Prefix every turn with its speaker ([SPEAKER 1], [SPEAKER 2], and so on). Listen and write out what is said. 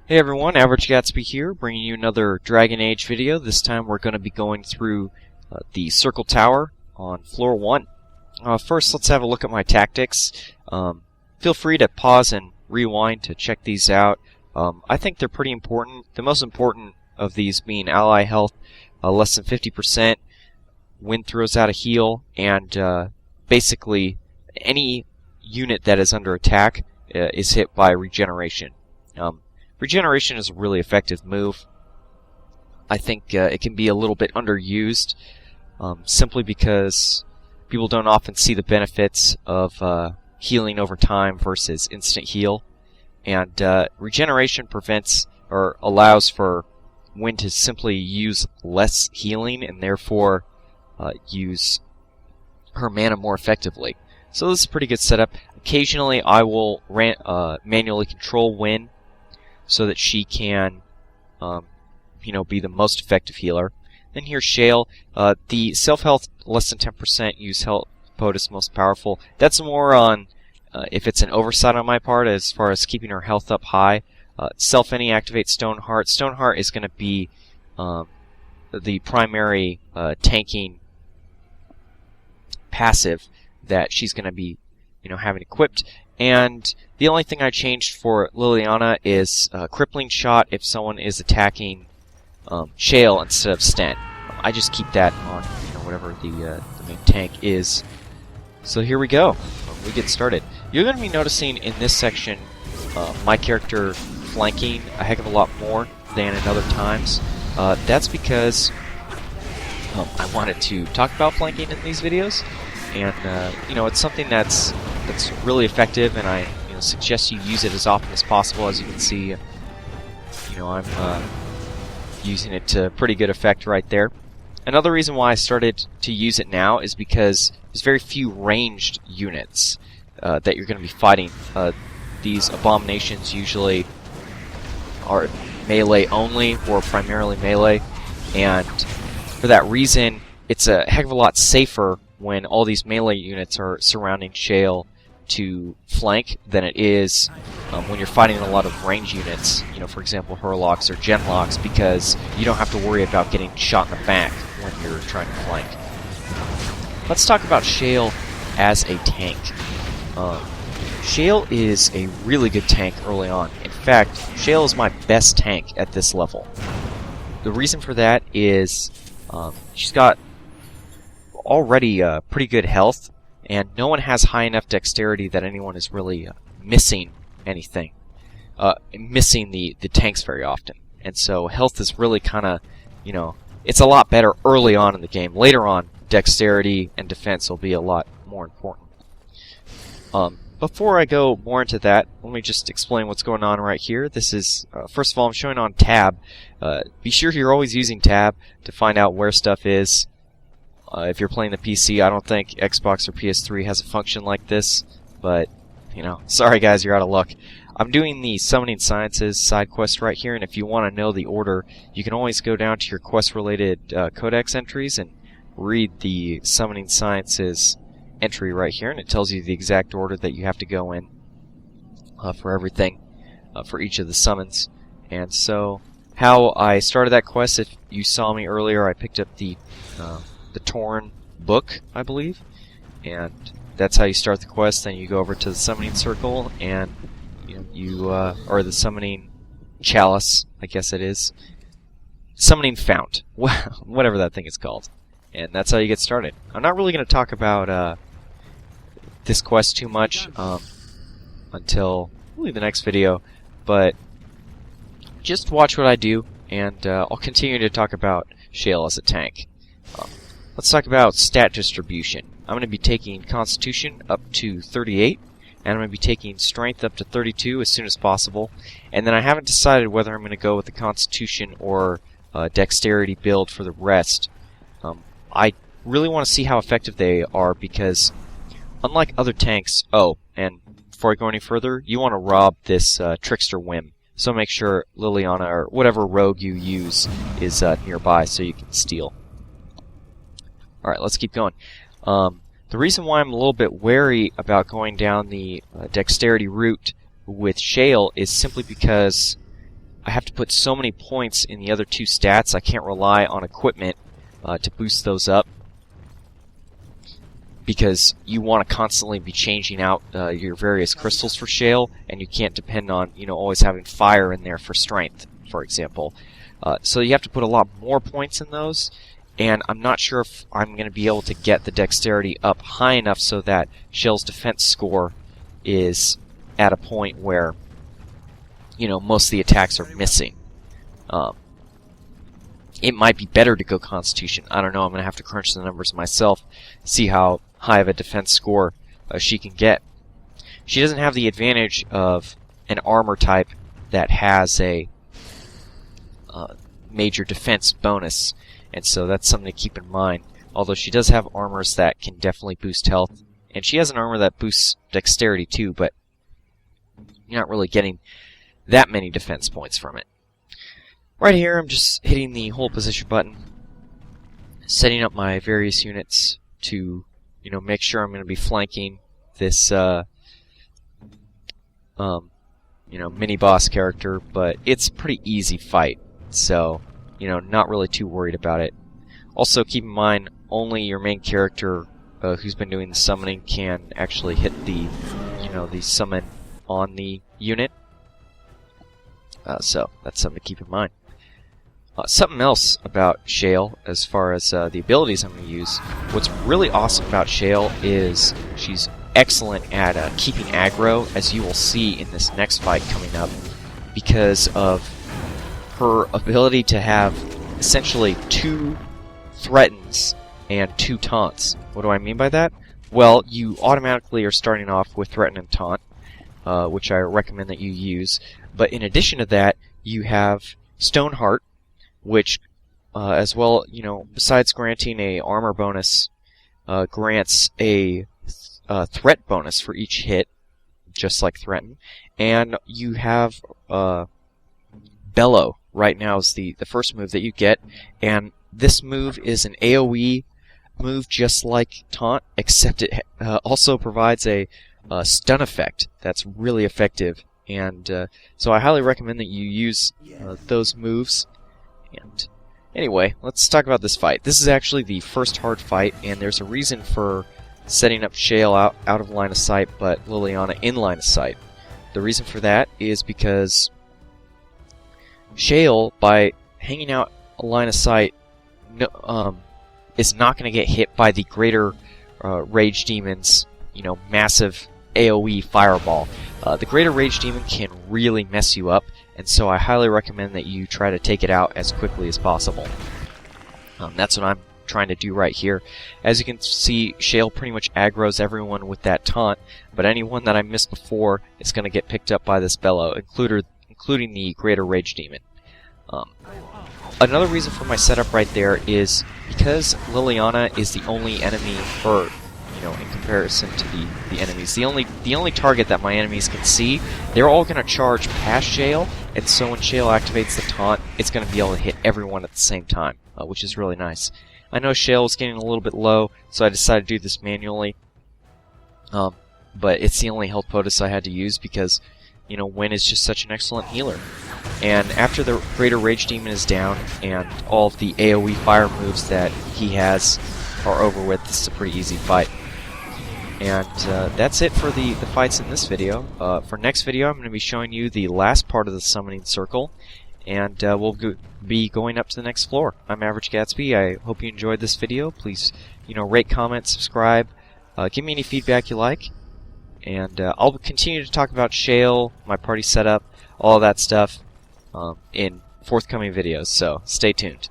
[SPEAKER 1] Hey everyone, Average Gatsby here, bringing you another Dragon Age video. This time we're going to be going through the Circle Tower on floor 1. First, let's have a look at my tactics. Feel free to pause and rewind to check these out. I think they're pretty important. The most important of these being ally health, less than 50%, Wynne throws out a heal, and basically any unit that is under attack is hit by regeneration. Regeneration is a really effective move. I think it can be a little bit underused, simply because people don't often see the benefits of healing over time versus instant heal. And regeneration prevents or allows for Wynne to simply use less healing and therefore use her mana more effectively. So this is a pretty good setup. Occasionally I will manually control Wynne so that she can, be the most effective healer. Then here's Shale. The self-health less than 10% use health POTUS most powerful. That's more on if it's an oversight on my part as far as keeping her health up high. Self-any activate Stoneheart. Stoneheart is going to be the primary tanking passive that she's going to be, having equipped. And the only thing I changed for Liliana is Crippling Shot if someone is attacking Shale instead of Sten. I just keep that on whatever the main tank is. So here we go. We get started. You're going to be noticing in this section my character flanking a heck of a lot more than in other times. That's because I wanted to talk about flanking in these videos. And, it's something that's really effective, and I suggest you use it as often as possible. As you can see, I'm using it to pretty good effect right there. Another reason why I started to use it now is because there's very few ranged units that you're going to be fighting. These abominations usually are melee only or primarily melee, and for that reason, it's a heck of a lot safer when all these melee units are surrounding Shale to flank than it is when you're fighting a lot of range units, for example Hurlocks or Genlocks, because you don't have to worry about getting shot in the back when you're trying to flank. Let's talk about Shale as a tank. Shale is a really good tank early on. In fact, Shale is my best tank at this level. The reason for that is she's got already pretty good health, and no one has high enough dexterity that anyone is really missing anything. Missing the tanks very often. And so health is really kind of, it's a lot better early on in the game. Later on, dexterity and defense will be a lot more important. Before I go more into that, let me just explain what's going on right here. This is, first of all, I'm showing on tab. Be sure you're always using tab to find out where stuff is. If you're playing the PC, I don't think Xbox or PS3 has a function like this, but, sorry guys, you're out of luck. I'm doing the Summoning Sciences side quest right here, and if you want to know the order, you can always go down to your quest-related codex entries and read the Summoning Sciences entry right here, and it tells you the exact order that you have to go in for everything, for each of the summons. And so, how I started that quest, if you saw me earlier, I picked up the Torn book, I believe, and that's how you start the quest. Then you go over to the Summoning Circle, and or the Summoning Chalice, I guess it is, Summoning Fount, whatever that thing is called, and that's how you get started. I'm not really going to talk about this quest too much until really the next video, but just watch what I do, and I'll continue to talk about Shale as a tank. Let's talk about stat distribution. I'm going to be taking Constitution up to 38, and I'm going to be taking Strength up to 32 as soon as possible. And then I haven't decided whether I'm going to go with the Constitution or Dexterity build for the rest. I really want to see how effective they are, because unlike other tanks... Oh, and before I go any further, you want to rob this Trickster Whim. So make sure Liliana, or whatever rogue you use, is nearby so you can steal. Alright, let's keep going. The reason why I'm a little bit wary about going down the dexterity route with Shale is simply because I have to put so many points in the other two stats. I can't rely on equipment to boost those up, because you want to constantly be changing out your various crystals for Shale, and you can't depend on always having fire in there for strength, for example. So you have to put a lot more points in those, and I'm not sure if I'm going to be able to get the dexterity up high enough so that Shale's defense score is at a point where most of the attacks are missing. It might be better to go Constitution. I don't know. I'm going to have to crunch the numbers myself, see how high of a defense score she can get. She doesn't have the advantage of an armor type that has a major defense bonus, and so that's something to keep in mind. Although she does have armors that can definitely boost health, and she has an armor that boosts dexterity too, but you're not really getting that many defense points from it. Right here, I'm just hitting the hold position button, setting up my various units to, make sure I'm going to be flanking this, mini boss character. But it's a pretty easy fight, so not really too worried about it. Also, keep in mind, only your main character who's been doing the summoning can actually hit the, the summon on the unit. So that's something to keep in mind. Something else about Shale, as far as the abilities I'm going to use, what's really awesome about Shale is she's excellent at keeping aggro, as you will see in this next fight coming up, because of her ability to have essentially 2 threatens and 2 taunts. What do I mean by that? Well, you automatically are starting off with threaten and taunt, which I recommend that you use. But in addition to that, you have Stoneheart, which, as well, besides granting a armor bonus, grants a threat bonus for each hit, just like Threaten. And you have Bellow right now is the first move that you get, and this move is an AoE move just like Taunt, except it also provides a stun effect that's really effective. And so I highly recommend that you use those moves. And anyway, let's talk about this fight. This is actually the first hard fight, and there's a reason for setting up Shale out of line of sight, but Liliana in line of sight. The reason for that is because Shale, by hanging out a line of sight, is not going to get hit by the greater Rage Demon's, massive AoE fireball. The greater Rage Demon can really mess you up, and so I highly recommend that you try to take it out as quickly as possible. That's what I'm trying to do right here. As you can see, Shale pretty much aggroes everyone with that taunt, but anyone that I missed before is going to get picked up by this Bellow, including the greater Rage Demon. Another reason for my setup right there is because Liliana is the only enemy, or in comparison to the enemies, the only target that my enemies can see, they're all going to charge past Shale, and so when Shale activates the taunt, it's going to be able to hit everyone at the same time, which is really nice. I know Shale is getting a little bit low, so I decided to do this manually, but it's the only health potus I had to use because, Wynne is just such an excellent healer. And after the greater Rage Demon is down, and all of the AoE fire moves that he has are over with, this is a pretty easy fight. And that's it for the fights in this video. For next video, I'm going to be showing you the last part of the summoning circle, and we'll be going up to the next floor. I'm Average Gatsby. I hope you enjoyed this video. Please, rate, comment, subscribe. Give me any feedback you like. And I'll continue to talk about Shale, my party setup, all that stuff in forthcoming videos, so stay tuned.